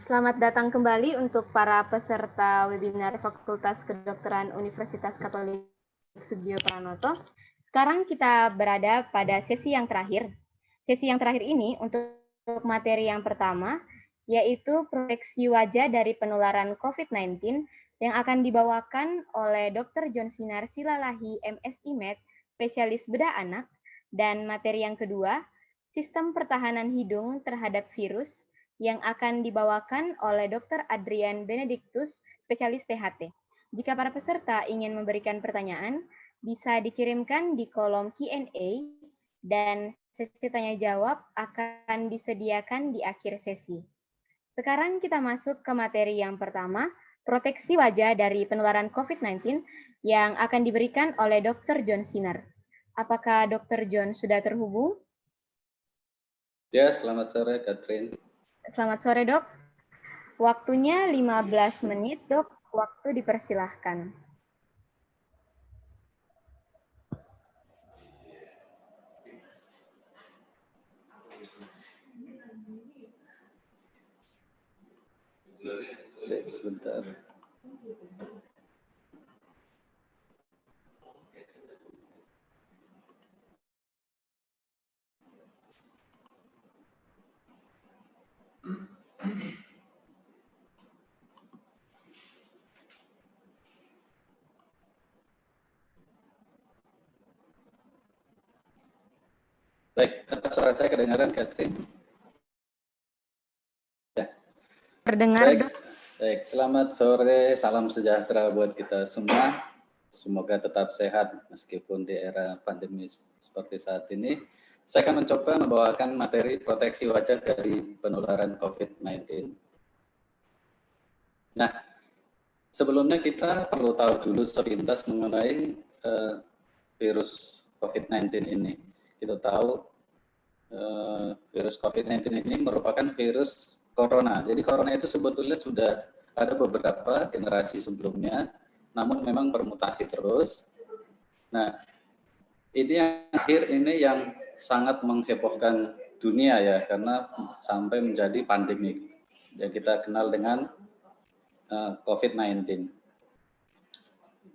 Selamat datang kembali untuk para peserta webinar Fakultas Kedokteran Universitas Katolik Sugio Pranoto. Sekarang kita berada pada sesi yang terakhir. Sesi yang terakhir ini untuk materi yang pertama, yaitu proteksi wajah dari penularan COVID-19 yang akan dibawakan oleh Dr. John Sinar Silalahi, MSI Med, spesialis bedah anak. Dan materi yang kedua, sistem pertahanan hidung terhadap virus, yang akan dibawakan oleh Dr. Adrian Benedictus, spesialis THT. Jika para peserta ingin memberikan pertanyaan, bisa dikirimkan di kolom Q&A dan sesi tanya jawab akan disediakan di akhir sesi. Sekarang kita masuk ke materi yang pertama, proteksi wajah dari penularan COVID-19 yang akan diberikan oleh Dr. John Sinar. Apakah Dr. John sudah terhubung? Ya, selamat sore, Catherine. Selamat sore, Dok. Waktunya 15 menit, Dok. Waktu dipersilahkan. Sebentar. Baik, suara saya kedengaran, Catherine? Ya. Terdengar, Baik, Dok. baik, selamat sore, salam sejahtera buat kita semua. Semoga tetap sehat meskipun di era pandemi seperti saat ini. Saya akan mencoba membawakan materi proteksi wajah dari penularan COVID-19. Nah, sebelumnya kita perlu tahu dulu sepintas mengenai virus COVID-19 ini. Kita tahu virus COVID-19 ini merupakan virus corona. Jadi corona itu sebetulnya sudah ada beberapa generasi sebelumnya, namun memang bermutasi terus. Nah, ini yang akhir ini yang sangat menghebohkan dunia ya, karena sampai menjadi pandemi yang kita kenal dengan COVID-19.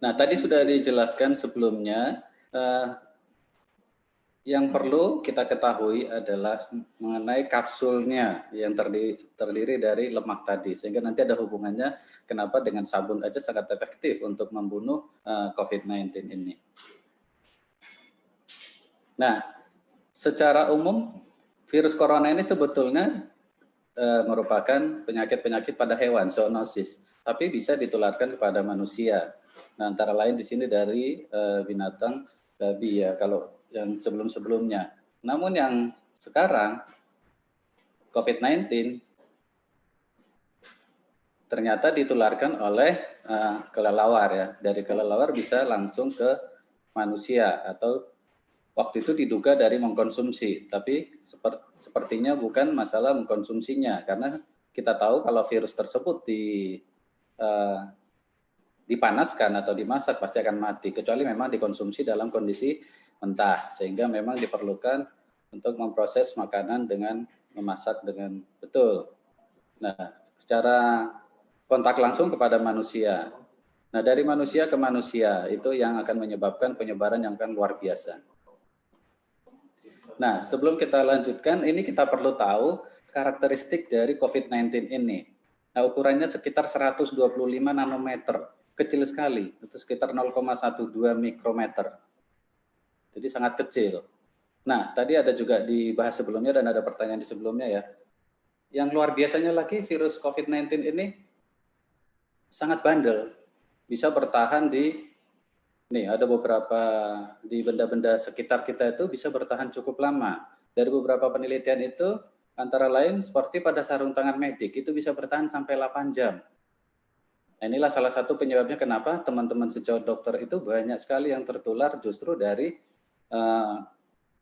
Nah, tadi sudah dijelaskan sebelumnya, yang perlu kita ketahui adalah mengenai kapsulnya yang terdiri dari lemak tadi, sehingga nanti ada hubungannya kenapa dengan sabun aja sangat efektif untuk membunuh COVID-19 ini. Nah, secara umum virus corona ini sebetulnya merupakan penyakit-penyakit pada hewan, zoonosis, tapi bisa ditularkan kepada manusia. Nah, antara lain di sini dari binatang babi ya, kalau yang sebelum-sebelumnya. Namun yang sekarang COVID-19 ternyata ditularkan oleh kelelawar ya. Dari kelelawar bisa langsung ke manusia atau waktu itu diduga dari mengkonsumsi, tapi sepertinya bukan masalah mengkonsumsinya, karena kita tahu kalau virus tersebut dipanaskan atau dimasak pasti akan mati, kecuali memang dikonsumsi dalam kondisi mentah, sehingga memang diperlukan untuk memproses makanan dengan memasak dengan betul. Nah, secara kontak langsung kepada manusia. Nah, dari manusia ke manusia itu yang akan menyebabkan penyebaran yang akan luar biasa. Nah, sebelum kita lanjutkan, ini kita perlu tahu karakteristik dari COVID-19 ini. Nah, ukurannya sekitar 125 nanometer, kecil sekali, itu sekitar 0,12 mikrometer. Jadi sangat kecil. Nah, tadi ada juga dibahas sebelumnya dan ada pertanyaan di sebelumnya ya. Yang luar biasanya lagi virus COVID-19 ini sangat bandel, bisa bertahan nih ada beberapa di benda-benda sekitar kita itu bisa bertahan cukup lama. Dari beberapa penelitian itu antara lain seperti pada sarung tangan medik itu bisa bertahan sampai 8 jam. Nah, inilah salah satu penyebabnya kenapa teman-teman sejawat dokter itu banyak sekali yang tertular justru dari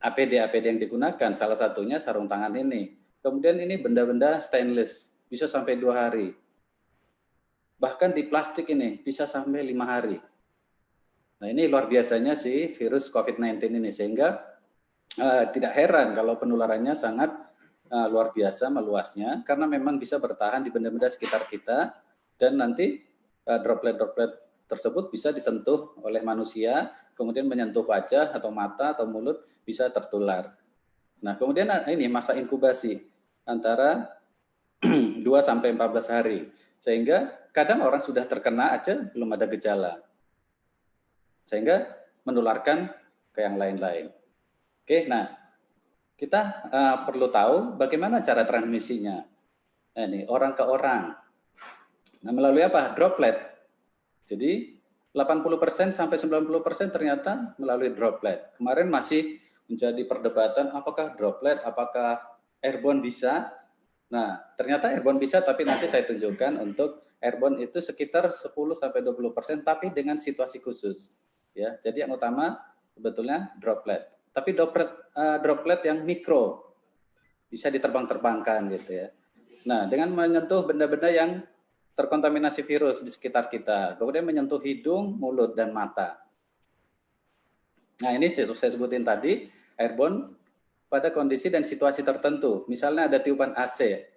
APD yang digunakan, salah satunya sarung tangan ini. Kemudian ini benda-benda stainless bisa sampai 2 hari. Bahkan di plastik ini bisa sampai 5 hari. Nah, ini luar biasanya si virus COVID-19 ini, sehingga tidak heran kalau penularannya sangat luar biasa meluasnya karena memang bisa bertahan di benda-benda sekitar kita dan nanti droplet-droplet tersebut bisa disentuh oleh manusia, kemudian menyentuh wajah atau mata atau mulut bisa tertular. Nah, kemudian ini masa inkubasi antara 2 sampai 14 hari. Sehingga kadang orang sudah terkena aja belum ada gejala. Sehingga menularkan ke yang lain-lain. Oke, nah kita perlu tahu bagaimana cara transmisinya. Nah, ini orang ke orang. Nah, melalui apa? Droplet. Jadi 80% sampai 90% ternyata melalui droplet. Kemarin masih menjadi perdebatan apakah droplet, apakah airborne bisa. Nah, ternyata airborne bisa, tapi nanti saya tunjukkan untuk airborne itu sekitar 10-20%, tapi dengan situasi khusus. Ya, jadi yang utama sebetulnya droplet. Tapi droplet yang mikro bisa diterbang-terbangkan gitu ya. Nah, dengan menyentuh benda-benda yang terkontaminasi virus di sekitar kita, kemudian menyentuh hidung, mulut, dan mata. Nah, ini saya sebutin tadi airborne pada kondisi dan situasi tertentu. Misalnya ada tiupan AC,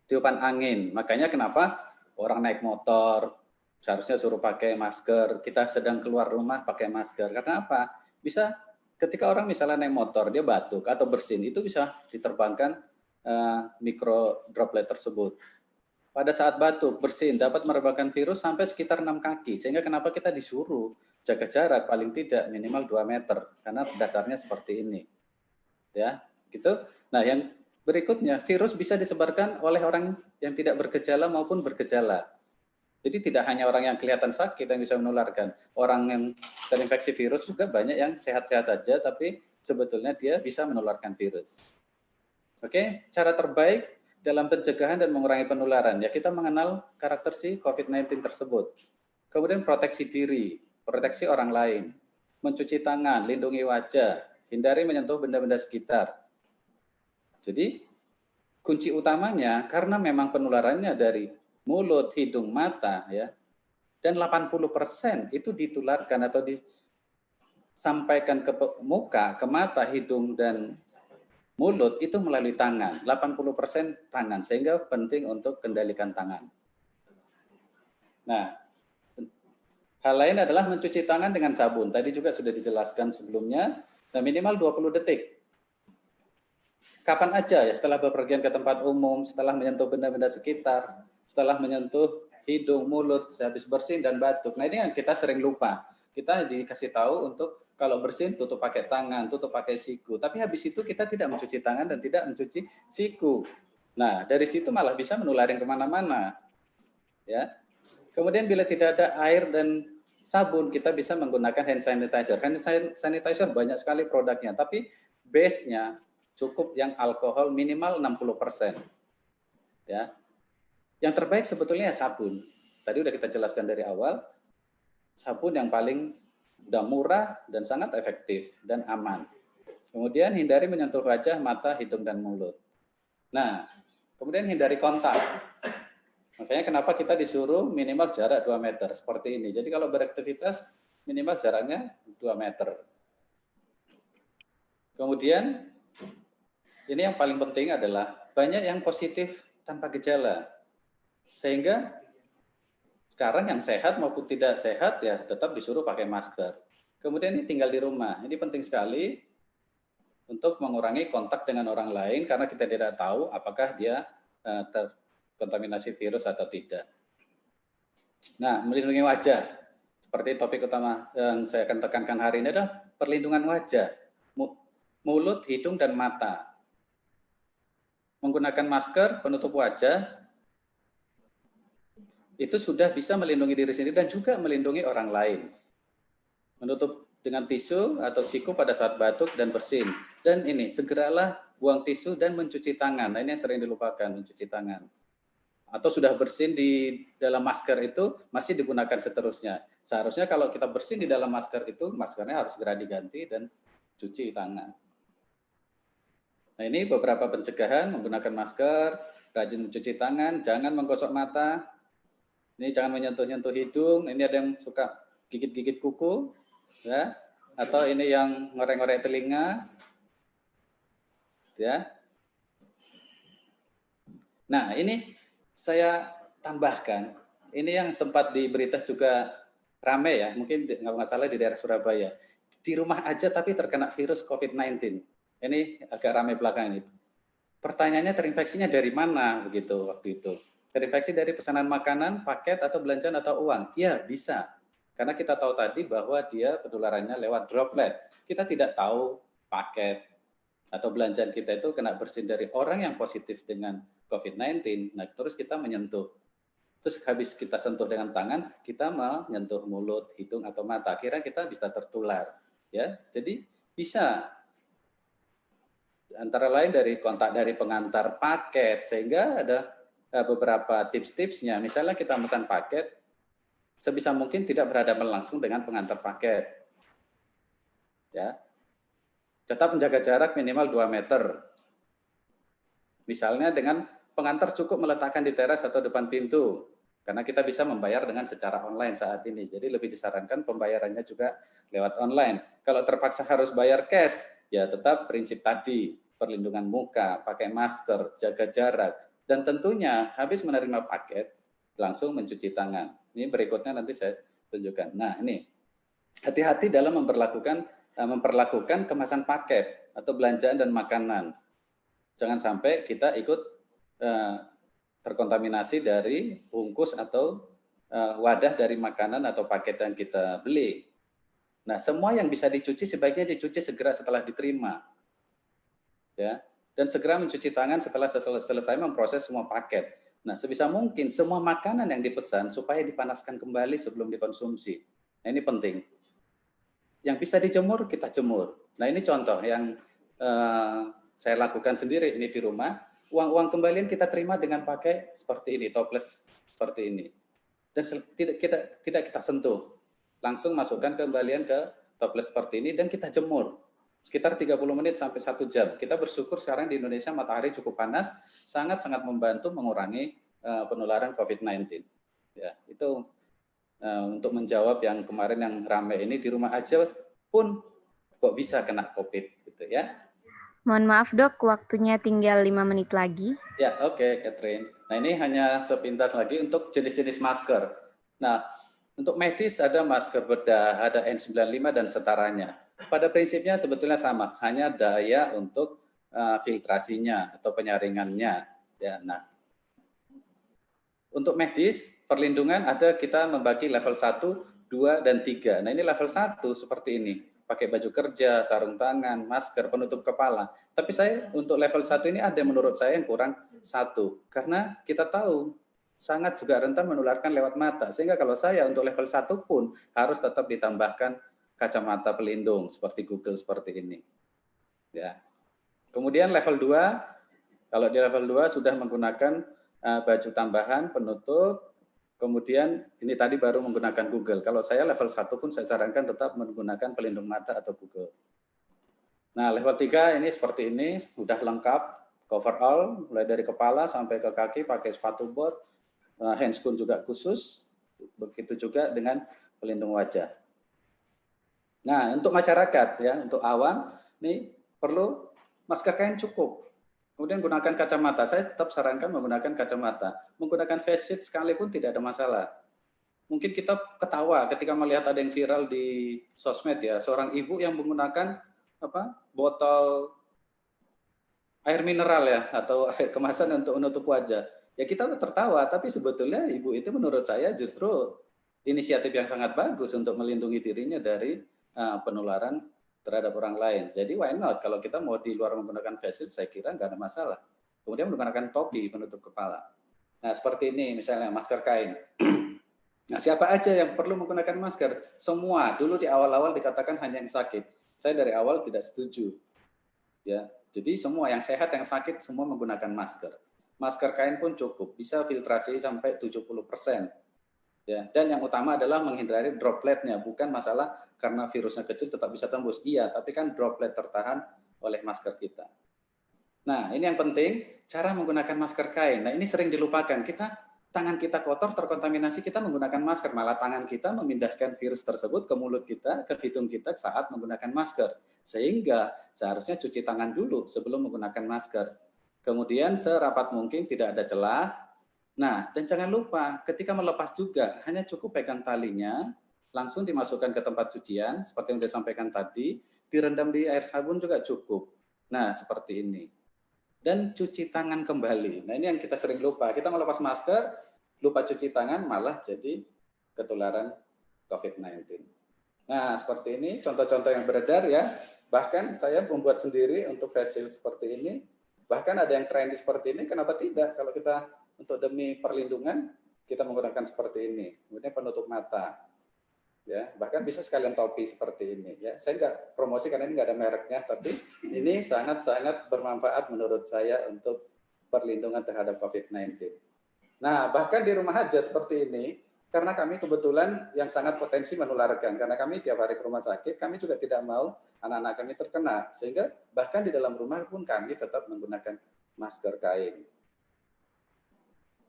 tiupan angin. Makanya kenapa orang naik motor seharusnya suruh pakai masker. Kita sedang keluar rumah pakai masker. Karena apa? Bisa ketika orang misalnya naik motor, dia batuk atau bersin, itu bisa diterbangkan mikro droplet tersebut. Pada saat batuk, bersin, dapat merebakkan virus sampai sekitar 6 kaki. Sehingga kenapa kita disuruh jaga jarak paling tidak minimal 2 meter. Karena dasarnya seperti ini. Ya, gitu. Nah, yang berikutnya, virus bisa disebarkan oleh orang yang tidak bergejala maupun bergejala. Jadi tidak hanya orang yang kelihatan sakit yang bisa menularkan. Orang yang terinfeksi virus juga banyak yang sehat-sehat saja, tapi sebetulnya dia bisa menularkan virus. Oke, cara terbaik dalam pencegahan dan mengurangi penularan, ya kita mengenal karakter si COVID-19 tersebut. Kemudian proteksi diri, proteksi orang lain, mencuci tangan, lindungi wajah, hindari menyentuh benda-benda sekitar. Jadi kunci utamanya karena memang penularannya dari mulut, hidung, mata ya. Dan 80% itu ditularkan atau disampaikan ke muka, ke mata, hidung dan mulut itu melalui tangan. 80% tangan sehingga penting untuk kendalikan tangan. Nah, hal lain adalah mencuci tangan dengan sabun. Tadi juga sudah dijelaskan sebelumnya. Nah, minimal 20 detik. Kapan aja ya, setelah bepergian ke tempat umum, setelah menyentuh benda-benda sekitar, setelah menyentuh hidung, mulut, habis bersin dan batuk. Nah, ini yang kita sering lupa. Kita dikasih tahu untuk kalau bersin tutup pakai tangan, tutup pakai siku. Tapi habis itu kita tidak mencuci tangan dan tidak mencuci siku. Nah, dari situ malah bisa menularin kemana-mana. Ya. Kemudian bila tidak ada air dan sabun, kita bisa menggunakan hand sanitizer. Hand sanitizer banyak sekali produknya, tapi base-nya cukup yang alkohol minimal 60%. Ya. Yang terbaik sebetulnya sabun. Tadi udah kita jelaskan dari awal, sabun yang paling udah murah dan sangat efektif dan aman. Kemudian hindari menyentuh wajah, mata, hidung, dan mulut. Nah, kemudian hindari kontak. Makanya kenapa kita disuruh minimal jarak 2 meter seperti ini. Jadi kalau beraktivitas minimal jaraknya 2 meter. Kemudian ini yang paling penting adalah banyak yang positif tanpa gejala. Sehingga sekarang yang sehat maupun tidak sehat ya tetap disuruh pakai masker. Kemudian ini tinggal di rumah. Ini penting sekali untuk mengurangi kontak dengan orang lain karena kita tidak tahu apakah dia terkontaminasi virus atau tidak. Nah, melindungi wajah. Seperti topik utama yang saya akan tekankan hari ini adalah perlindungan wajah, mulut, hidung, dan mata. Menggunakan masker, penutup wajah, itu sudah bisa melindungi diri sendiri dan juga melindungi orang lain. Menutup dengan tisu atau siku pada saat batuk dan bersin. Dan ini, segeralah buang tisu dan mencuci tangan. Nah, ini yang sering dilupakan, mencuci tangan. Atau sudah bersin di dalam masker itu masih digunakan seterusnya. Seharusnya kalau kita bersin di dalam masker itu, maskernya harus segera diganti dan cuci tangan. Nah, ini beberapa pencegahan menggunakan masker, rajin mencuci tangan, jangan menggosok mata, ini jangan menyentuh-nyentuh hidung, ini ada yang suka gigit-gigit kuku, ya, atau ini yang ngorek-ngorek telinga, ya. Nah, ini saya tambahkan, ini yang sempat di berita juga rame ya, mungkin nggak salah di daerah Surabaya. Di rumah aja tapi terkena virus COVID-19. Ini agak rame belakangan itu. Pertanyaannya terinfeksinya dari mana begitu waktu itu? Terinfeksi dari pesanan makanan, paket, atau belanjaan atau uang? Ya, bisa. Karena kita tahu tadi bahwa dia penularannya lewat droplet. Kita tidak tahu paket atau belanjaan kita itu kena bersin dari orang yang positif dengan COVID-19. Nah, terus kita menyentuh. Terus habis kita sentuh dengan tangan, kita menyentuh mulut, hidung, atau mata. Akhirnya kita bisa tertular. Ya, jadi bisa antara lain dari kontak dari pengantar paket, sehingga ada beberapa tips-tipsnya. Misalnya kita pesan paket, sebisa mungkin tidak berhadapan langsung dengan pengantar paket. Ya, tetap menjaga jarak minimal 2 meter. Misalnya dengan pengantar cukup meletakkan di teras atau depan pintu, karena kita bisa membayar dengan secara online saat ini. Jadi lebih disarankan pembayarannya juga lewat online. Kalau terpaksa harus bayar cash, ya tetap prinsip tadi, perlindungan muka, pakai masker, jaga jarak, dan tentunya habis menerima paket, langsung mencuci tangan. Ini berikutnya nanti saya tunjukkan. Nah, ini hati-hati dalam memperlakukan kemasan paket atau belanjaan dan makanan. Jangan sampai kita ikut terkontaminasi dari bungkus atau wadah dari makanan atau paket yang kita beli. Nah, semua yang bisa dicuci sebaiknya dicuci segera setelah diterima. Ya, dan segera mencuci tangan setelah selesai memproses semua paket. Nah, sebisa mungkin semua makanan yang dipesan supaya dipanaskan kembali sebelum dikonsumsi. Nah, ini penting. Yang bisa dijemur, kita jemur. Nah, ini contoh yang saya lakukan sendiri ini di rumah. Uang-uang kembalian kita terima dengan pakai seperti ini, toples seperti ini. Dan tidak kita sentuh. Langsung masukkan kembalian ke toples seperti ini dan kita jemur. Sekitar 30 menit sampai 1 jam. Kita bersyukur sekarang di Indonesia matahari cukup panas, sangat-sangat membantu mengurangi penularan COVID-19. Ya, itu untuk menjawab yang kemarin yang ramai ini, di rumah aja pun kok bisa kena COVID gitu ya. Mohon maaf dok, waktunya tinggal 5 menit lagi. Ya, oke, Catherine. Nah, ini hanya sepintas lagi untuk jenis-jenis masker. Nah, untuk medis ada masker bedah, ada N95 dan setaranya. Pada prinsipnya sebetulnya sama, hanya daya untuk filtrasinya atau penyaringannya. Ya, nah, untuk medis, perlindungan ada kita membagi level 1, 2, dan 3. Nah, ini level 1 seperti ini. Pakai baju kerja, sarung tangan, masker, penutup kepala. Tapi saya untuk level 1 ini ada menurut saya yang kurang 1. Karena kita tahu sangat juga rentan menularkan lewat mata. Sehingga kalau saya untuk level 1 pun harus tetap ditambahkan kacamata pelindung seperti Google seperti ini. Ya. Kemudian level 2, kalau di level 2 sudah menggunakan baju tambahan, penutup, kemudian ini tadi baru menggunakan Google. Kalau saya level 1 pun saya sarankan tetap menggunakan pelindung mata atau Google. Nah, level 3 ini seperti ini, sudah lengkap, cover all, mulai dari kepala sampai ke kaki, pakai sepatu bot, handscoon juga khusus, begitu juga dengan pelindung wajah. Nah, untuk masyarakat, ya, untuk awam, ini perlu masker kain cukup. Kemudian gunakan kacamata. Saya tetap sarankan menggunakan kacamata. Menggunakan face shield sekalipun tidak ada masalah. Mungkin kita ketawa ketika melihat ada yang viral di sosmed ya, seorang ibu yang menggunakan botol air mineral ya atau kemasan untuk menutup wajah. Ya kita tertawa, tapi sebetulnya ibu itu menurut saya justru inisiatif yang sangat bagus untuk melindungi dirinya dari penularan terhadap orang lain. Jadi why not? Kalau kita mau di luar menggunakan face shield, saya kira nggak ada masalah. Kemudian menggunakan topi penutup kepala. Nah seperti ini misalnya masker kain. Nah siapa aja yang perlu menggunakan masker? Semua. Dulu di awal-awal dikatakan hanya yang sakit. Saya dari awal tidak setuju. Ya, jadi semua yang sehat, yang sakit semua menggunakan masker. Masker kain pun cukup, bisa filtrasi sampai 70%. Ya, dan yang utama adalah menghindari dropletnya, bukan masalah karena virusnya kecil tetap bisa tembus. Iya, tapi kan droplet tertahan oleh masker kita. Nah, ini yang penting, cara menggunakan masker kain. Nah, ini sering dilupakan. Tangan kita kotor, terkontaminasi, kita menggunakan masker. Malah tangan kita memindahkan virus tersebut ke mulut kita, ke hidung kita saat menggunakan masker. Sehingga seharusnya cuci tangan dulu sebelum menggunakan masker. Kemudian serapat mungkin, tidak ada celah. Nah, dan jangan lupa ketika melepas juga hanya cukup pegang talinya, langsung dimasukkan ke tempat cucian seperti yang disampaikan tadi, direndam di air sabun juga cukup. Nah, seperti ini. Dan cuci tangan kembali. Nah, ini yang kita sering lupa. Kita melepas masker, lupa cuci tangan, malah jadi ketularan COVID-19. Nah, seperti ini contoh-contoh yang beredar ya. Bahkan saya membuat sendiri untuk face shield seperti ini. Bahkan ada yang trendy seperti ini, kenapa tidak? Kalau kita untuk demi perlindungan, kita menggunakan seperti ini. Kemudian penutup mata. Ya, bahkan bisa sekalian topi seperti ini. Ya, saya nggak promosi karena ini nggak ada mereknya, tapi ini sangat-sangat bermanfaat menurut saya untuk perlindungan terhadap COVID-19. Nah, bahkan di rumah aja seperti ini, karena kami kebetulan yang sangat potensi menularkan, karena kami tiap hari ke rumah sakit, kami juga tidak mau anak-anak kami terkena, sehingga bahkan di dalam rumah pun kami tetap menggunakan masker kain.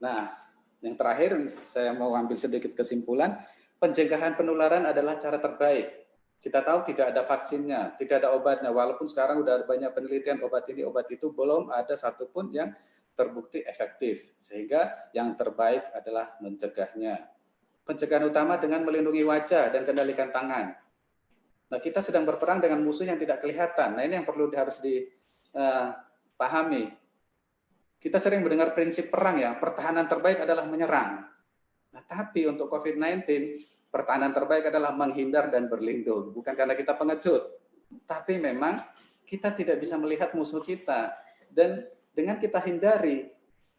Nah, yang terakhir saya mau ambil sedikit kesimpulan, pencegahan penularan adalah cara terbaik. Kita tahu tidak ada vaksinnya, tidak ada obatnya, walaupun sekarang sudah banyak penelitian obat ini, obat itu, belum ada satupun yang terbukti efektif. Sehingga yang terbaik adalah mencegahnya. Pencegahan utama dengan melindungi wajah dan kendalikan tangan. Nah, kita sedang berperang dengan musuh yang tidak kelihatan. Nah, ini yang perlu harus dipahami. Kita sering mendengar prinsip perang ya, pertahanan terbaik adalah menyerang. Nah, tapi untuk COVID-19, pertahanan terbaik adalah menghindar dan berlindung. Bukan karena kita pengecut, tapi memang kita tidak bisa melihat musuh kita. Dan dengan kita hindari,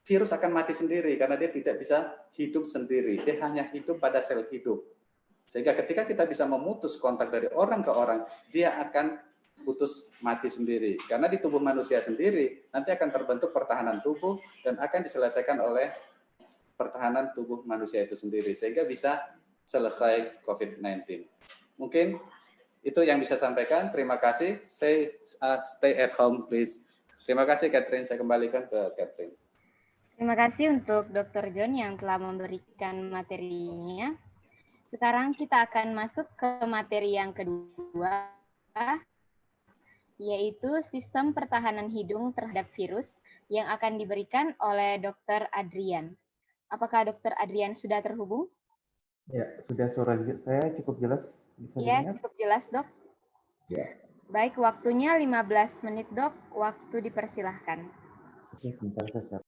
virus akan mati sendiri karena dia tidak bisa hidup sendiri. Dia hanya hidup pada sel hidup. Sehingga ketika kita bisa memutus kontak dari orang ke orang, dia akan putus mati sendiri. Karena di tubuh manusia sendiri nanti akan terbentuk pertahanan tubuh dan akan diselesaikan oleh pertahanan tubuh manusia itu sendiri. Sehingga bisa selesai COVID-19. Mungkin itu yang bisa sampaikan. Terima kasih. Stay at home, please. Terima kasih, Catherine. Saya kembalikan ke Catherine. Terima kasih untuk Dr. John yang telah memberikan materinya. Sekarang kita akan masuk ke materi yang kedua, yaitu sistem pertahanan hidung terhadap virus yang akan diberikan oleh Dr. Adrian. Apakah Dr. Adrian sudah terhubung? Ya, sudah, suara saya cukup jelas. Bisa ya, dengar? cukup jelas, Dok. Ya. Baik, waktunya 15 menit, Dok. Waktu dipersilahkan. Oke, sebentar saya